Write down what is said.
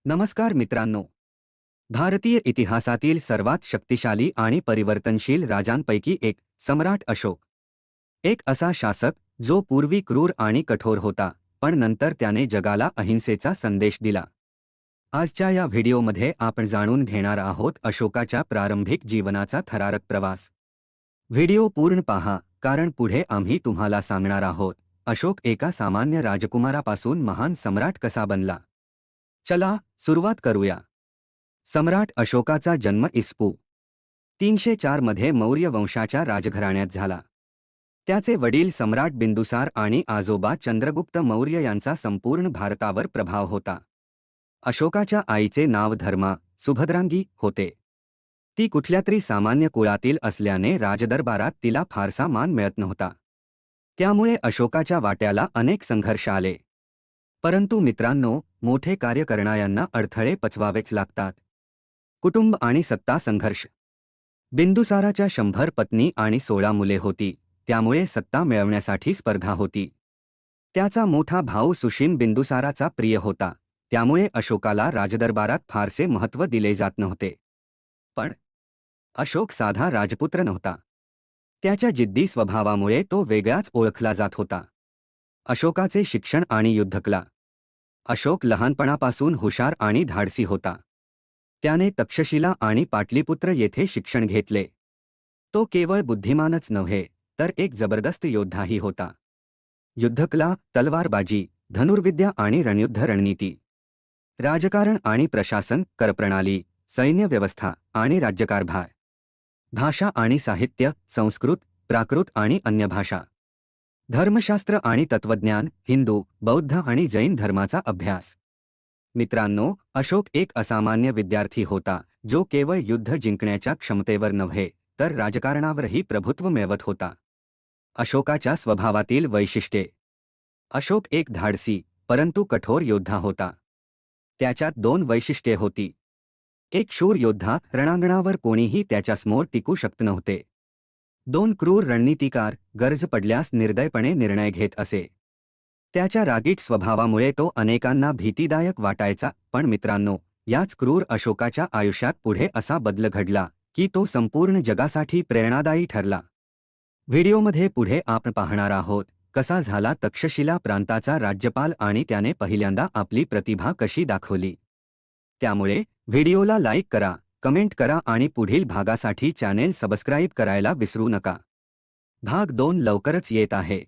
नमस्कार मित्रांनो. भारतीय इतिहासातील सर्वात शक्तिशाली आणि परिवर्तनशील राजांपैकी एक सम्राट अशोक. एक असा शासक जो पूर्वी क्रूर आणि कठोर होता, पण नंतर त्याने जगाला अहिंसेचा संदेश दिला. आजच्या या व्हिडिओमध्ये आपण जाणून घेणार आहोत अशोकाच्या प्रारंभिक जीवनाचा थरारक प्रवास. व्हिडिओ पूर्ण पहा, कारण पुढे आम्ही तुम्हाला सांगणार आहोत अशोक एका सामान्य राजकुमारापासून महान सम्राट कसा बनला. चला सुरुवात करूया. सम्राट अशोकाचा जन्म इसपू 304 मध्ये मौर्य वंशाच्या राजघराण्यात झाला. त्याचे वडील सम्राट बिंदुसार आणि आजोबा चंद्रगुप्त मौर्य यांचा संपूर्ण भारतावर प्रभाव होता. अशोकाच्या आईचे नाव धर्मा सुभद्रांगी होते. ती कुठल्यातरी सामान्य कुळातील असल्याने राजदरबारात तिला फारसा मान मिळत नव्हता. त्यामुळे अशोकाच्या वाट्याला अनेक संघर्ष आले. परंतु मित्रांनो, मोठे कार्य करणाऱ्यांना अडथळे पचवावेच लागतात. कुटुंब आणि सत्ता संघर्ष. बिंदुसाराच्या 100 पत्नी आणि 16 मुले होती, त्यामुळे सत्ता मिळवण्यासाठी स्पर्धा होती. त्याचा मोठा भाऊ सुशीम बिंदुसाराचा प्रिय होता, त्यामुळे अशोकाला राजदरबारात फारसे महत्त्व दिले जात नव्हते. पण अशोक साधा राजपुत्र नव्हता. त्याच्या जिद्दी स्वभावामुळे तो वेगळाच ओळखला जात होता. अशोकाचे शिक्षण आणि युद्धकला. अशोक लहानपणापासून हुशार आणि धाडसी होता. त्याने तक्षशिला आणि पाटलीपुत्र येथे शिक्षण घेतले. तो केवळ बुद्धिमानच नव्हे, तर एक जबरदस्त योद्धाही होता. युद्धकला, तलवारबाजी, धनुर्विद्या आणि रणयुद्ध रणनीती. राजकारण आणि प्रशासन, करप्रणाली, सैन्य व्यवस्था आणि राज्यकारभार. भाषा आणि साहित्य, संस्कृत, प्राकृत आणि अन्य भाषा. धर्मशास्त्र आणि तत्त्वज्ञान, हिंदू, बौद्ध आणि जैन धर्माचा अभ्यास. मित्रांनो, अशोक एक असामान्य विद्यार्थी होता, जो केवळ युद्ध जिंकण्याच्या क्षमतेवर नव्हे, तर राजकारणावरही प्रभुत्व मिळवत होता. अशोकाच्या स्वभावातील वैशिष्ट्ये. अशोक एक धाडसी, परंतु कठोर योद्धा होता. त्याच्यात 2 वैशिष्ट्ये होती. एक शूर योद्धा, रणांगणावर कोणीही त्याच्यासमोर टिकू शकत नव्हते. 2 क्रूर रणनीतिकार, गरज पडल्यास निर्दयपणे निर्णय घेत असे. त्याच्या रागीट स्वभावामुळे तो अनेकांना भीतीदायक वाटायचा. पण मित्रांनो, याच क्रूर अशोकाच्या आयुष्यात पुढे असा बदल घडला की तो संपूर्ण जगासाठी प्रेरणादायी ठरला. व्हिडिओमध्ये पुढे आपण पाहणार आहोत कसा झाला तक्षशिला प्रांताचा राज्यपाल आणि त्याने पहिल्यांदा आपली प्रतिभा कशी दाखवली. त्यामुळे व्हिडिओला लाईक करा, कमेंट करा आणि पुढील भागासाठी चॅनेल सबस्क्राईब करायला विसरू नका. भाग 2 लवकरच येत आहे.